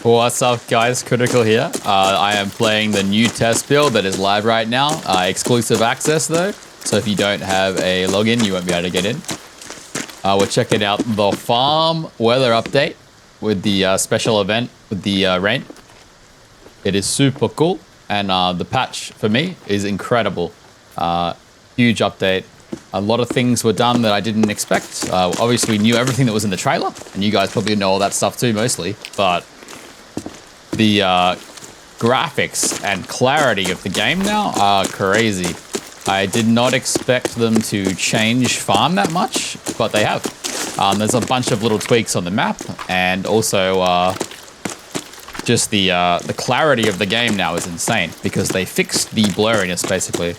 What's up guys, Critical here. I am playing the new test build that is live right now. Exclusive access though, so if you don't have a login, you won't be able to get in. We're checking out the farm weather update with the special event with the rain. It is super cool, and the patch for me is incredible. Huge update. A lot of things were done that I didn't expect. Obviously knew everything that was in the trailer, and you guys probably know all that stuff too mostly, but the graphics and clarity of the game now are crazy. I did not expect them to change farm that much, but they have. There's a bunch of little tweaks on the map, and also just the clarity of the game now is insane because they fixed the blurriness basically.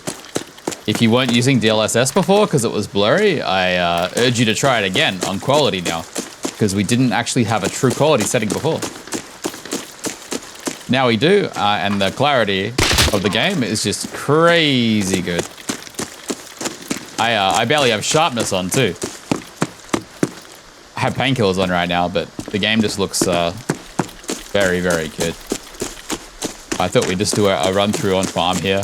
If you weren't using DLSS before because it was blurry, I urge you to try it again on quality now, because we didn't actually have a true quality setting before. Now we do, and the clarity of the game is just crazy good. I barely have sharpness on too. I have painkillers on right now, but the game just looks very, very good. I thought we'd just do a run through on farm here.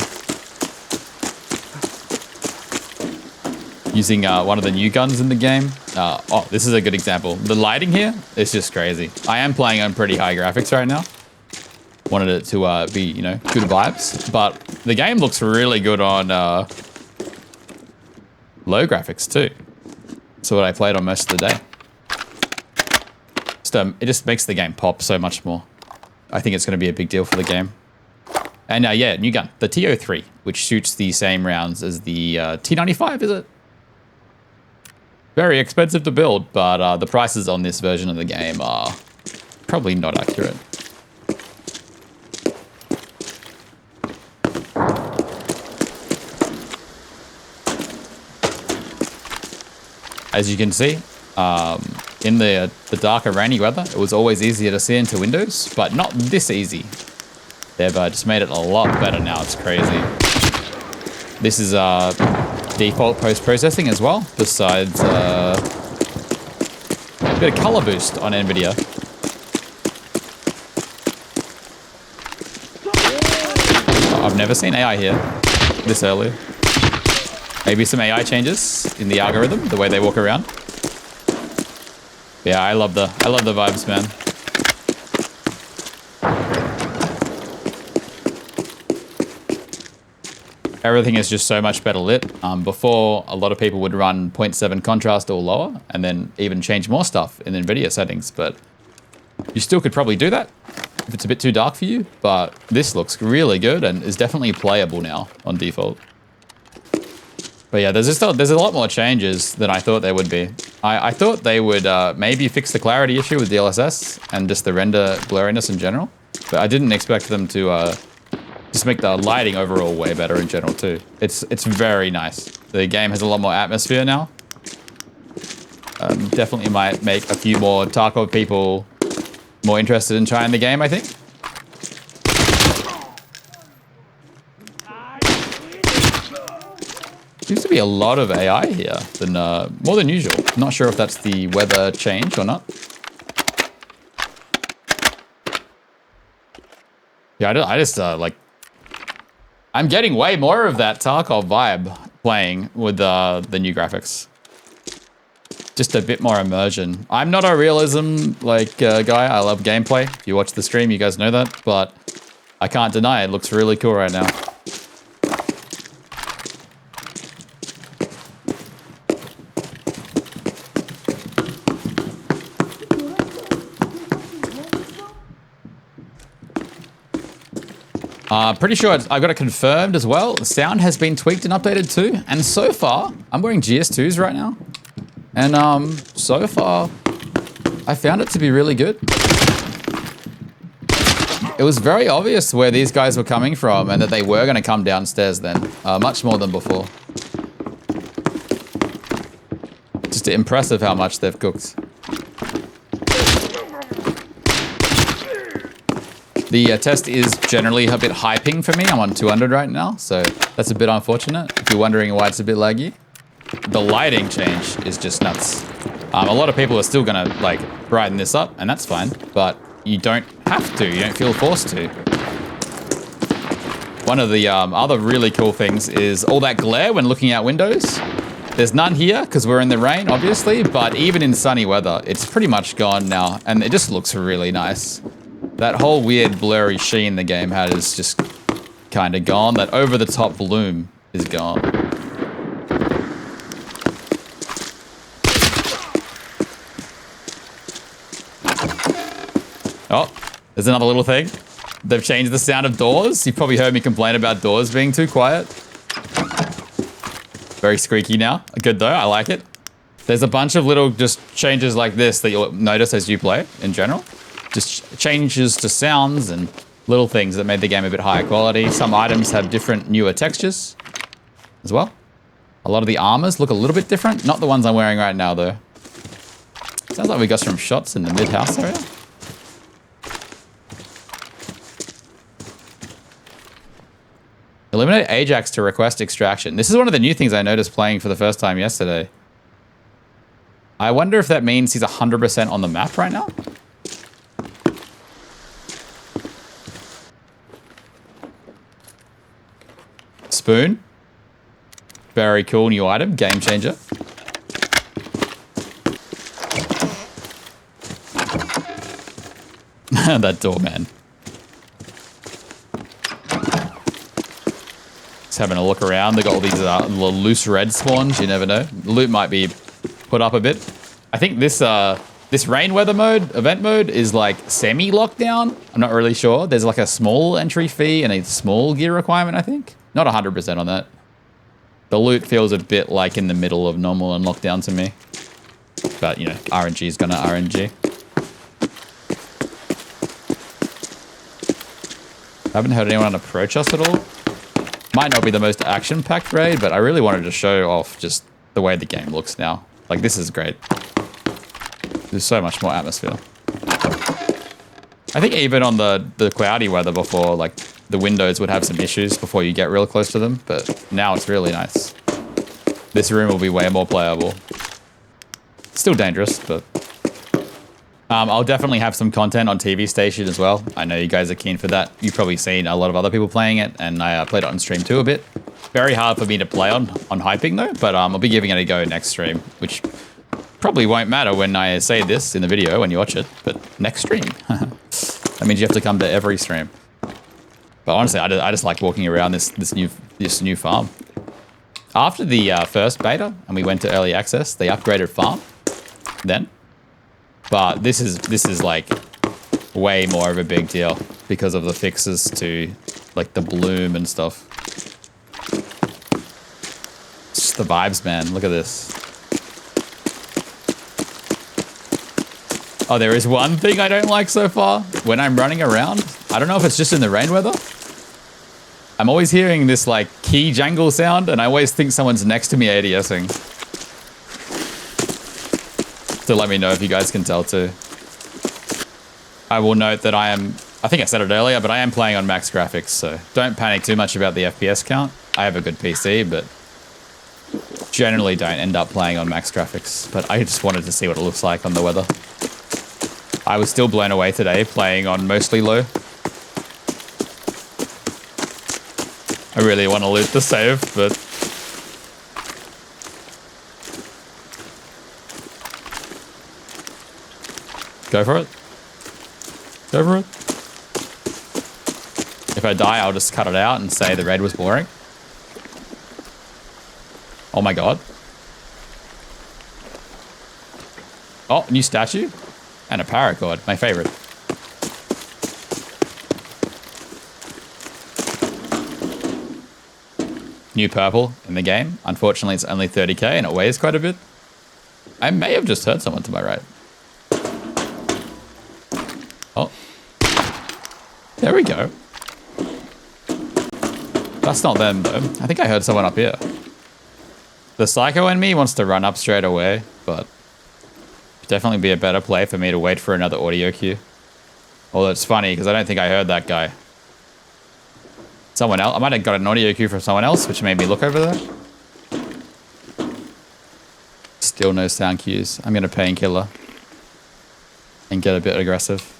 Using one of the new guns in the game. Oh, this is a good example. The lighting here is just crazy. I am playing on pretty high graphics right now. Wanted it to be, you know, good vibes. But the game looks really good on low graphics too. So what I played on most of the day. It just makes the game pop so much more. I think it's going to be a big deal for the game. And yeah, new gun. The TO3, which shoots the same rounds as the T95, is it? Very expensive to build, but the prices on this version of the game are probably not accurate. As you can see, in the darker rainy weather, it was always easier to see into windows, but not this easy. They've just made it a lot better now. It's crazy. This is default post-processing as well, besides a bit of color boost on NVIDIA. I've never seen AI here this early. Maybe some AI changes in the algorithm, the way they walk around. Yeah, I love the vibes, man. Everything is just so much better lit. Before, a lot of people would run 0.7 contrast or lower, and then even change more stuff in NVIDIA settings, but you still could probably do that if it's a bit too dark for you, but this looks really good and is definitely playable now on default. But yeah, there's a lot more changes than I thought there would be. I thought they would maybe fix the clarity issue with DLSS and just the render blurriness in general, but I didn't expect them to just make the lighting overall way better in general too. It's very nice. The game has a lot more atmosphere now. Definitely might make a few more Tarkov people more interested in trying the game, I think. Seems to be a lot of AI here, than more than usual. Not sure if that's the weather change or not. Yeah, I just like, I'm getting way more of that Tarkov vibe playing with the new graphics. Just a bit more immersion. I'm not a realism like guy. I love gameplay. If you watch the stream, you guys know that, but I can't deny it looks really cool right now. Pretty sure I've got it confirmed as well. The sound has been tweaked and updated too. And so far, I'm wearing GS2s right now. And so far, I found it to be really good. It was very obvious where these guys were coming from and that they were going to come downstairs then. Much more than before. Just impressive how much they've cooked. The test is generally a bit high ping for me. I'm on 200 right now, so that's a bit unfortunate. If you're wondering why it's a bit laggy. The lighting change is just nuts. A lot of people are still gonna like brighten this up, and that's fine, but you don't have to. You don't feel forced to. One of the other really cool things is all that glare when looking out windows. There's none here because we're in the rain, obviously, but even in sunny weather, it's pretty much gone now, and it just looks really nice. That whole weird blurry sheen the game had is just kind of gone. That over-the-top bloom is gone. Oh, there's another little thing. They've changed the sound of doors. You've probably heard me complain about doors being too quiet. Very squeaky now. Good though, I like it. There's a bunch of little just changes like this that you'll notice as you play in general. Just changes to sounds and little things that made the game a bit higher quality. Some items have different newer textures as well. A lot of the armors look a little bit different. Not the ones I'm wearing right now though. Sounds like we got some shots in the mid-house area. Eliminate Ajax to request extraction. This is one of the new things I noticed playing for the first time yesterday. I wonder if that means he's 100% on the map right now. Spoon. Very cool new item. Game changer. That door, man. Having a look around. They got all these little loose red spawns. You never know. Loot might be put up a bit. I think this this rain weather mode, event mode, is like semi-lockdown. I'm not really sure. There's like a small entry fee and a small gear requirement, I think. Not 100% on that. The loot feels a bit like in the middle of normal and lockdown to me. But, you know, RNG is gonna RNG. I haven't heard anyone approach us at all. Might not be the most action-packed raid, but I really wanted to show off just the way the game looks now. Like, this is great. There's so much more atmosphere. I think even on the cloudy weather before, like, the windows would have some issues before you get real close to them, but now it's really nice. This room will be way more playable. Still dangerous, but... I'll definitely have some content on TV Station as well. I know you guys are keen for that. You've probably seen a lot of other people playing it, and I played it on stream too a bit. Very hard for me to play on hyping though, but I'll be giving it a go next stream, which probably won't matter when I say this in the video when you watch it, but next stream. That means you have to come to every stream. But honestly, I just like walking around this new farm. After the first beta, and we went to early access, they upgraded farm then. But this is like way more of a big deal because of the fixes to like the bloom and stuff. It's just the vibes, man. Look at this. Oh, there is one thing I don't like so far. When I'm running around, I don't know if it's just in the rain weather. I'm always hearing this like key jangle sound, and I always think someone's next to me ADSing. So let me know if you guys can tell too. I will note that I think I said it earlier, but I am playing on max graphics, so don't panic too much about the FPS count. I have a good PC, but generally don't end up playing on max graphics. But I just wanted to see what it looks like on the weather. I was still blown away today playing on mostly low. I really want to loot the save, but... Go for it. Go for it. If I die, I'll just cut it out and say the raid was boring. Oh my god. Oh, new statue. And a paracord, my favorite. New purple in the game. Unfortunately, it's only 30k and it weighs quite a bit. I may have just heard someone to my right. Oh. There we go. That's not them, though. I think I heard someone up here. The psycho in me wants to run up straight away, but it'd definitely be a better play for me to wait for another audio cue. Although it's funny, because I don't think I heard that guy. Someone else. I might have got an audio cue from someone else, which made me look over there. Still no sound cues. I'm going to painkiller and get a bit aggressive.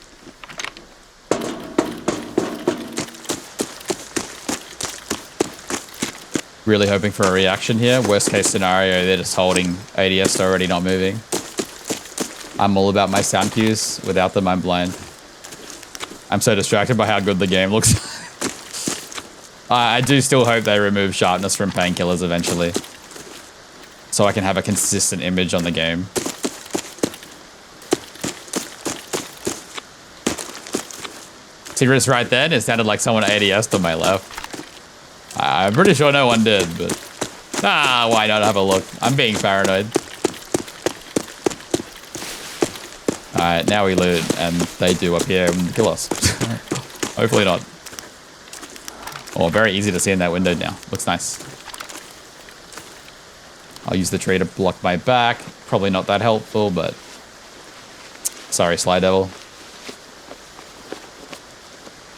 Really hoping for a reaction here. Worst case scenario, they're just holding ADS already, not moving. I'm all about my sound cues. Without them, I'm blind. I'm so distracted by how good the game looks. I do still hope they remove sharpness from painkillers eventually, so I can have a consistent image on the game. See, just right then, it sounded like someone ADS'd on my left. I'm pretty sure no one did, but... why not have a look? I'm being paranoid. Alright, now we loot, and they do up here and kill us. Hopefully not. Oh, very easy to see in that window now. Looks nice. I'll use the tree to block my back. Probably not that helpful, but... Sorry, Sly Devil.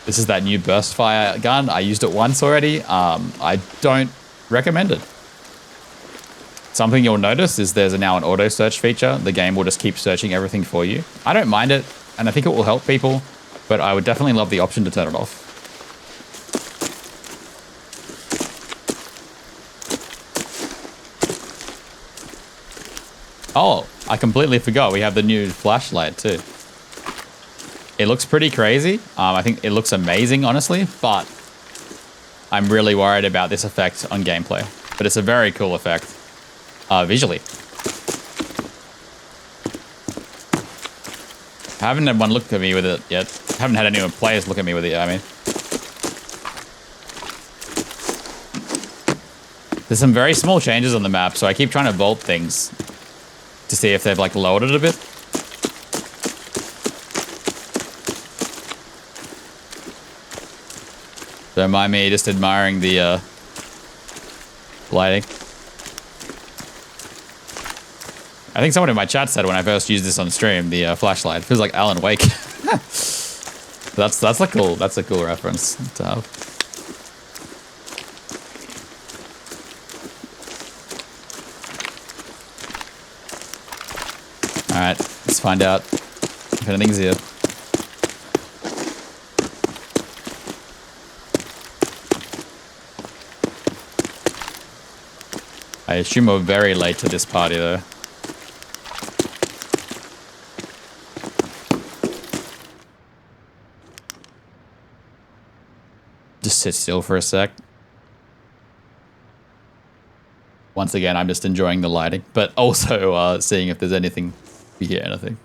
This is that new burst fire gun. I used it once already. I don't recommend it. Something you'll notice is there's now an auto search feature. The game will just keep searching everything for you. I don't mind it, and I think it will help people, but I would definitely love the option to turn it off. Oh, I completely forgot. We have the new flashlight too. It looks pretty crazy. I think it looks amazing, honestly, but I'm really worried about this effect on gameplay. But it's a very cool effect, visually. I haven't had one look at me with it yet. I haven't had any players look at me with it, I mean. There's some very small changes on the map, so I keep trying to vault things to see if they've, like, lowered it a bit. Don't mind me just admiring the lighting. I think someone in my chat said when I first used this on stream, the flashlight feels like Alan Wake. that's a cool reference to have. All right, let's find out if anything's here. I assume we're very late to this party, though. Just sit still for a sec. Once again, I'm just enjoying the lighting, but also seeing if there's anything, if you hear anything.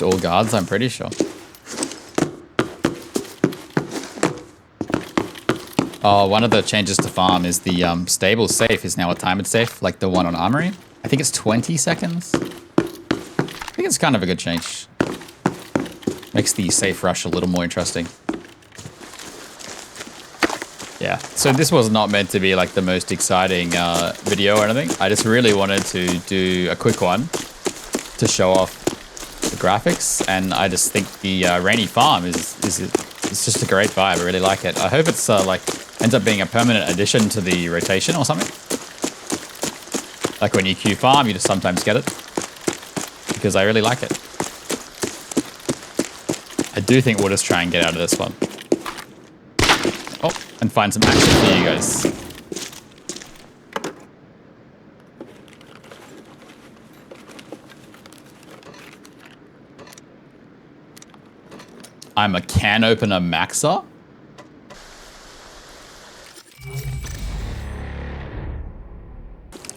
All guards, I'm pretty sure. Oh, one of the changes to farm is the stable safe is now a timed safe, like the one on Armory. I think it's 20 seconds. I think it's kind of a good change. Makes the safe rush a little more interesting. Yeah, so this was not meant to be like the most exciting video or anything. I just really wanted to do a quick one to show off the graphics, and I just think the rainy farm is just a great vibe. I really like it. I hope it's like ends up being a permanent addition to the rotation or something. Like when you queue farm, you just sometimes get it, because I really like it. I do think we'll just try and get out of this one. Oh, and find some action for you guys. I'm a can opener maxer.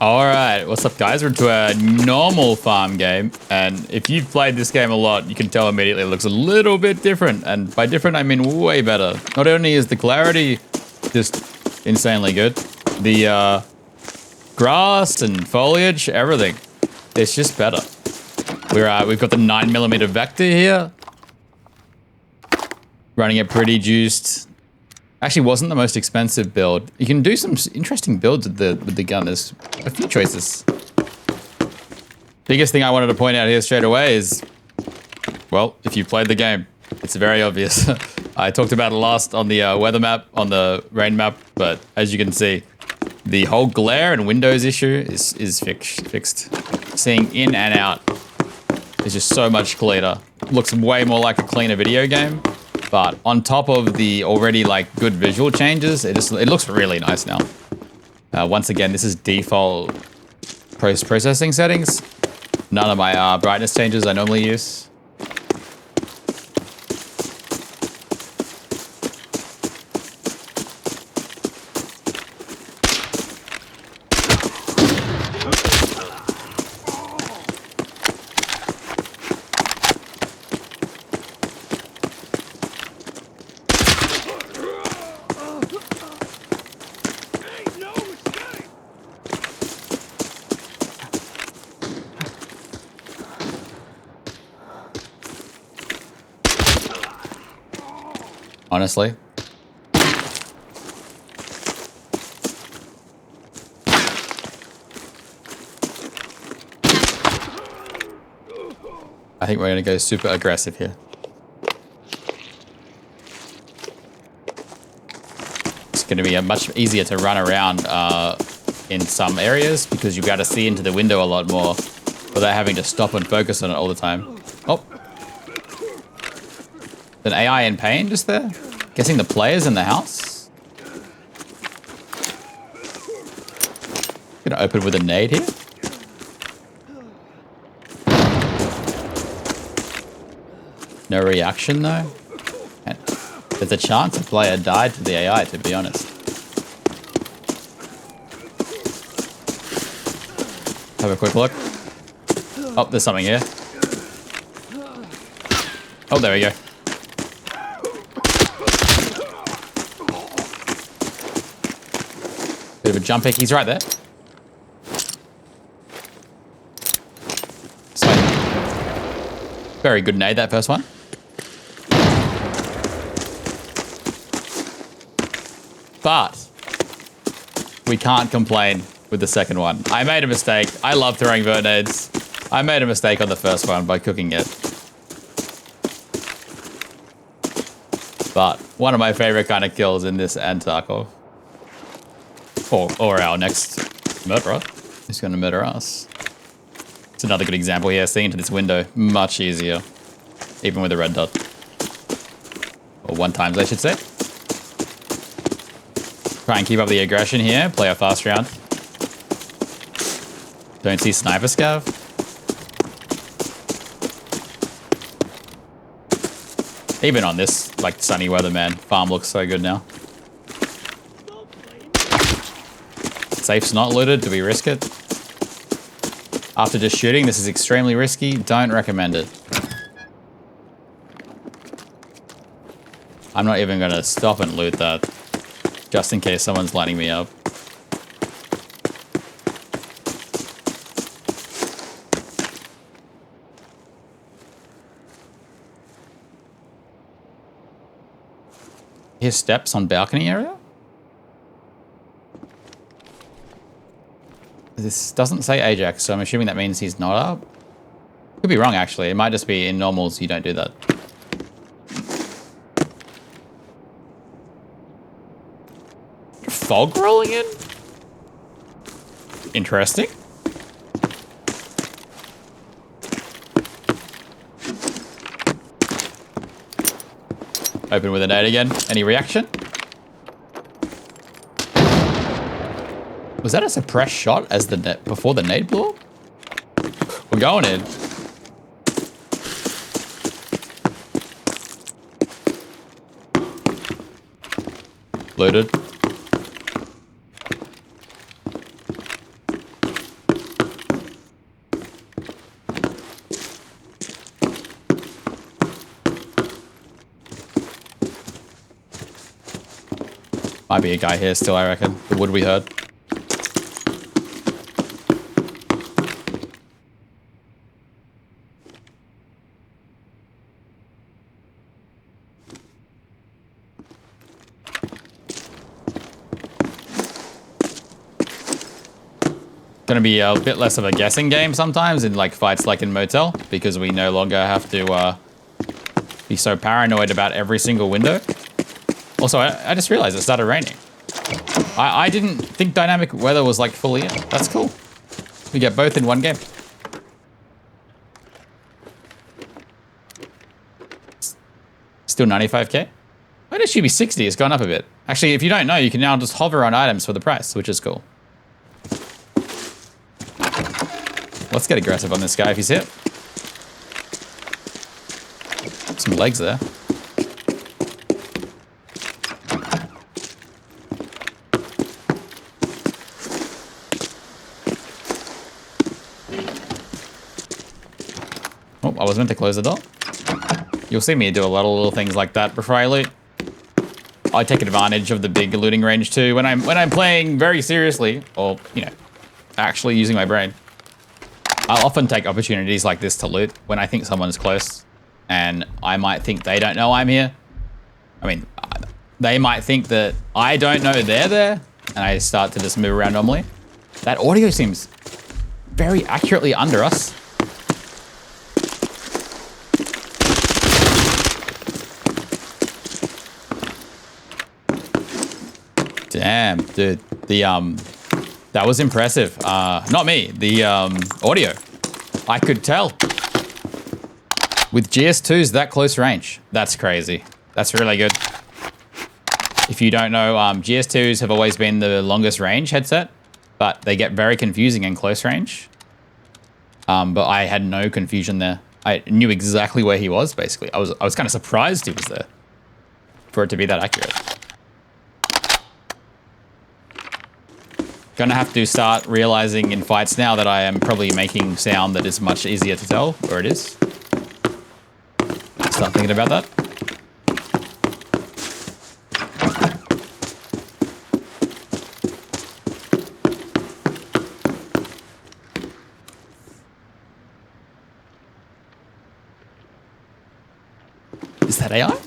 All right, what's up, guys? We're into a normal farm game, and if you've played this game a lot, you can tell immediately it looks a little bit different, and by different, I mean way better. Not only is the clarity just insanely good, the grass and foliage, everything, it's just better. We've got the 9mm vector here. Running it pretty juiced. Actually wasn't the most expensive build. You can do some interesting builds with the gun. There's a few choices. Biggest thing I wanted to point out here straight away is, well, if you played the game, it's very obvious. I talked about it last on the weather map, on the rain map, but as you can see, the whole glare and windows issue is fixed. Seeing in and out is just so much cleaner. Looks way more like a cleaner video game, but on top of the already like good visual changes, it looks really nice now. Once again, this is default processing settings. None of my brightness changes I normally use. Honestly. I think we're going to go super aggressive here. It's going to be much easier to run around in some areas because you've got to see into the window a lot more without having to stop and focus on it all the time. Oh. An AI in pain just there? Guessing the players in the house? Gonna open with a nade here. No reaction though. And there's a chance a player died to the AI, to be honest. Have a quick look. Oh, there's something here. Oh, there we go. Bit of a jump pick. He's right there. Sweet. Very good nade, that first one. But we can't complain with the second one. I made a mistake. I love throwing vert nades. I made a mistake on the first one by cooking it. But one of my favorite kind of kills in this and Tarkov. Or our next murderer who's going to murder us. It's another good example here. Seeing into this window, much easier. Even with a red dot. Or 1 times, I should say. Try and keep up the aggression here. Play a fast round. Don't see sniper scav. Even on this, like, sunny weather, man. Farm looks so good now. Safe's not looted. Do we risk it? After just shooting, this is extremely risky. Don't recommend it. I'm not even going to stop and loot that. Just in case someone's lining me up. Here's steps on balcony area? This doesn't say Ajax, so I'm assuming that means he's not up. Could be wrong, actually. It might just be in normals you don't do that. Fog rolling in? Interesting. Open with a nade again. Any reaction? Was that a suppressed shot as the net before the nade blew up? We're going in. Looted. Might be a guy here still, I reckon. The wood we heard. Going to be a bit less of a guessing game sometimes in like fights like in Motel, because we no longer have to be so paranoid about every single window. Also, I just realized it started raining. I didn't think dynamic weather was like fully in. That's cool. We get both in one game. Still 95k? Why did she be 60? It's gone up a bit. Actually, if you don't know, you can now just hover on items for the price, which is cool. Let's get aggressive on this guy if he's hit. Some legs there. Oh, I was meant to close the door. You'll see me do a lot of little things like that before I loot. I take advantage of the big looting range too when I'm playing very seriously, or you know, actually using my brain. I'll often take opportunities like this to loot when I think someone's close, and I might think they don't know I'm here. I mean, they might think that I don't know they're there, and I start to just move around normally. That audio seems very accurately under us. Damn, dude. That was impressive. Not me, the audio. I could tell. With GS2s that close range, that's crazy. That's really good. If you don't know, GS2s have always been the longest range headset, but they get very confusing in close range. But I had no confusion there. I knew exactly where he was, basically. I was kind of surprised he was there for it to be that accurate. Gonna have to start realizing in fights now that I am probably making sound that is much easier to tell where it is. Start thinking about that. Is that AI?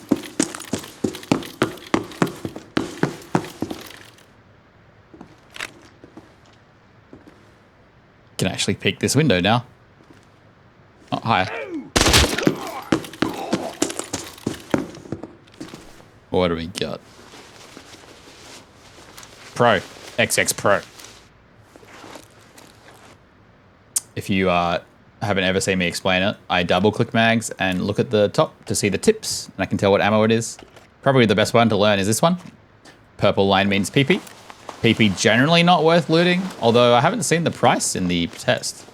Can actually peek this window now. Oh, hi. What do we got? Pro. XX Pro. If you haven't ever seen me explain it, I double click mags and look at the top to see the tips, and I can tell what ammo it is. Probably the best one to learn is this one. Purple line means PP. PP generally not worth looting, although I haven't seen the price in the test.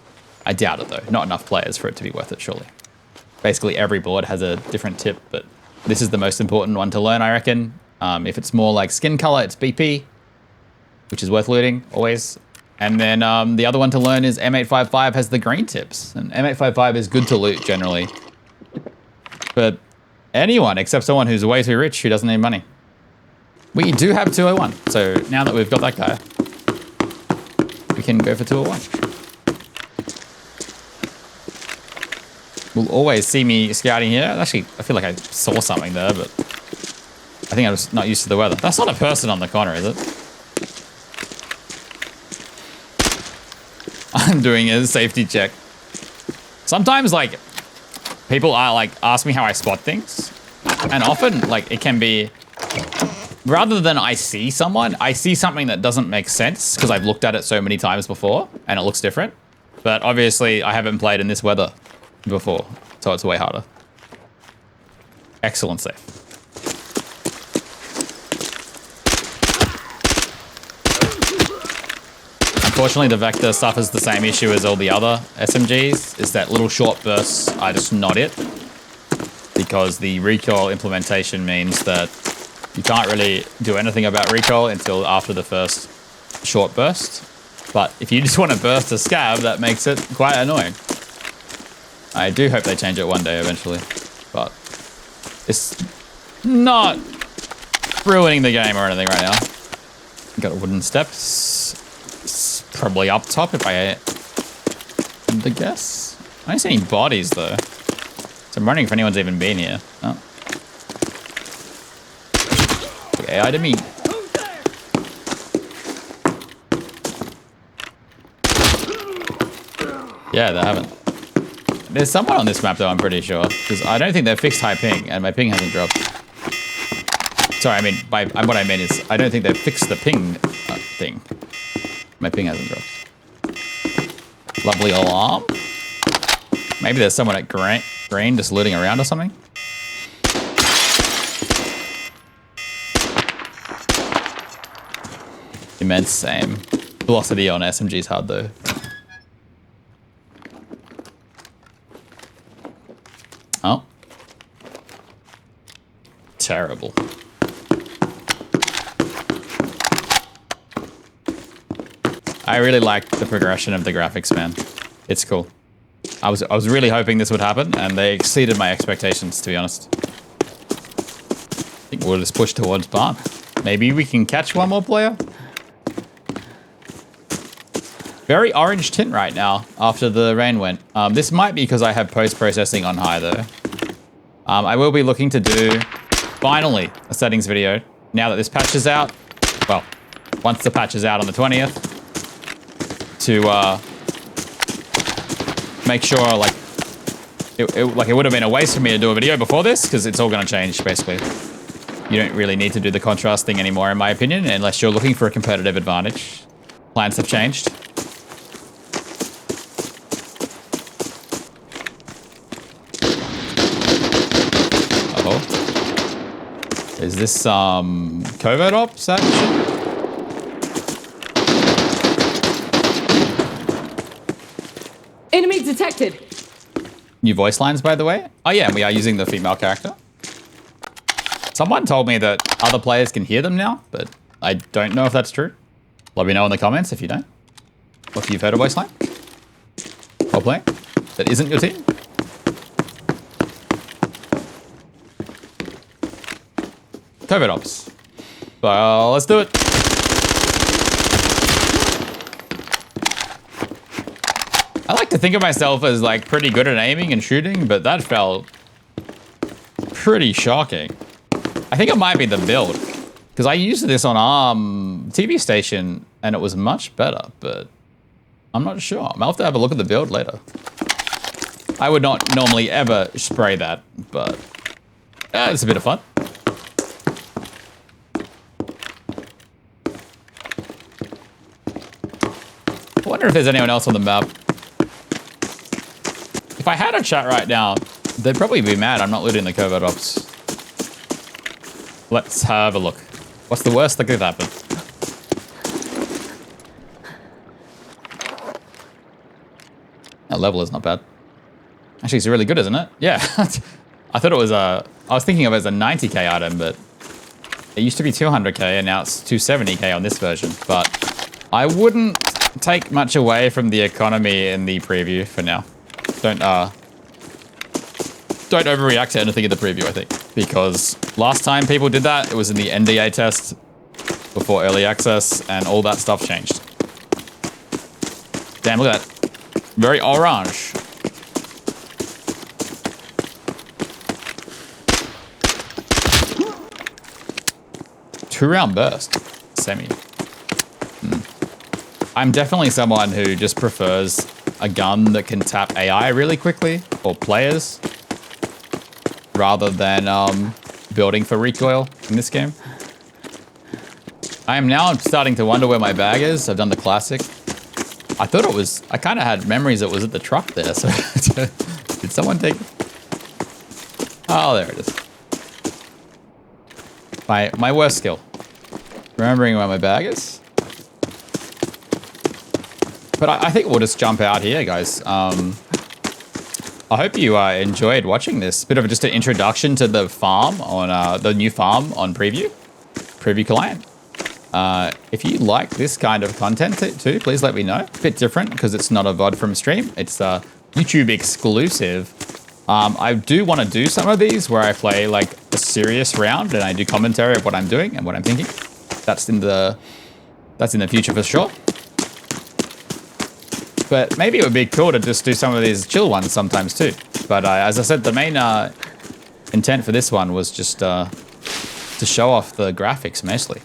I doubt it though, not enough players for it to be worth it surely. Basically every board has a different tip, but this is the most important one to learn, I reckon. If it's more like skin color, it's BP, which is worth looting always. And then the other one to learn is M855 has the green tips, and M855 is good to loot generally. But anyone except someone who's way too rich who doesn't need money. We do have 201, so now that we've got that guy, we can go for 201. Will always see me scouting here. Actually, I feel like I saw something there, but I think I was not used to the weather. That's not a person on the corner, is it? I'm doing a safety check. Sometimes, like, people are like ask me how I spot things, and often, like, it can be. Rather than I see someone, I see something that doesn't make sense because I've looked at it so many times before and it looks different. But obviously I haven't played in this weather before, so it's way harder. Excellent save. Unfortunately, the Vector suffers the same issue as all the other SMGs, is that little short bursts are just not it. Because the Recoil implementation means that you can't really do anything about recoil until after the first short burst. But if you just want to burst a scab, that makes it quite annoying. I do hope they change it one day eventually, but it's not ruining the game or anything right now. Got a wooden steps. It's probably up top if I had to guess. I don't see any bodies though. So I'm wondering if anyone's even been here. Oh. AI to me. Yeah, they haven't. There's someone on this map though, I'm pretty sure. Because I don't think they've fixed high ping, and my ping hasn't dropped. Sorry, I mean, what I meant is, I don't think they've fixed the ping thing. My ping hasn't dropped. Lovely alarm. Maybe there's someone at green just looting around or something. Immense same. Velocity on SMG is hard though. Oh. Terrible. I really like the progression of the graphics, man. It's cool. I was really hoping this would happen, and they exceeded my expectations, to be honest. I think we'll just push towards barn. Maybe we can catch one more player? Very orange tint right now, after the rain went. This might be because I have post-processing on high, though. I will be looking to do, finally, a settings video. Now that this patch is out, well, once the patch is out on the 20th, to make sure, like, it would have been a waste for me to do a video before this, because it's all going to change, basically. You don't really need to do the contrast thing anymore, in my opinion, unless you're looking for a competitive advantage. Plans have changed. Is this covert ops action? Enemy detected. New voice lines, by the way. Oh yeah, we are using the female character. Someone told me that other players can hear them now, but I don't know if that's true. Let me know in the comments if you don't. Or if you've heard a voice line while playing that isn't your team. Covert ops. Well, let's do it. I like to think of myself as like pretty good at aiming and shooting, but that felt pretty shocking. I think it might be the build, because I used this on TV station and it was much better, but I'm not sure. I'll have to have a look at the build later. I would not normally ever spray that, but it's a bit of fun. I wonder if there's anyone else on the map. If I had a chat right now, they'd probably be mad I'm not looting the covert ops. Let's have a look. What's the worst that could happen? That level is not bad. Actually, it's really good, isn't it? Yeah. I thought it was I was thinking of it as a 90k item, but it used to be 200k and now it's 270k on this version. But I wouldn't take much away from the economy in the preview for now. Don't overreact to anything in the preview, I think, because last time people did that, it was in the NDA test before early access, and all that stuff changed. Damn, look at that. Very orange. Two-round burst. Semi. I'm definitely someone who just prefers a gun that can tap AI really quickly, or players, rather than building for recoil in this game. I am now starting to wonder where my bag is. I've done the classic. I thought it was, I kind of had memories it was at the truck there, so did someone take it? Oh, there it is. My worst skill. Remembering where my bag is. But I think we'll just jump out here, guys. I hope you enjoyed watching this. Bit of just an introduction to the farm on the new farm on Preview client. If you like this kind of content too, please let me know. A bit different because it's not a VOD from stream. It's YouTube exclusive. I do want to do some of these where I play like a serious round and I do commentary of what I'm doing and what I'm thinking. That's in the future for sure. But maybe it would be cool to just do some of these chill ones sometimes too. But as I said, the main intent for this one was just to show off the graphics mostly.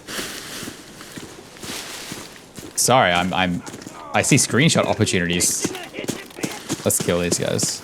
Sorry, I see screenshot opportunities. Let's kill these guys.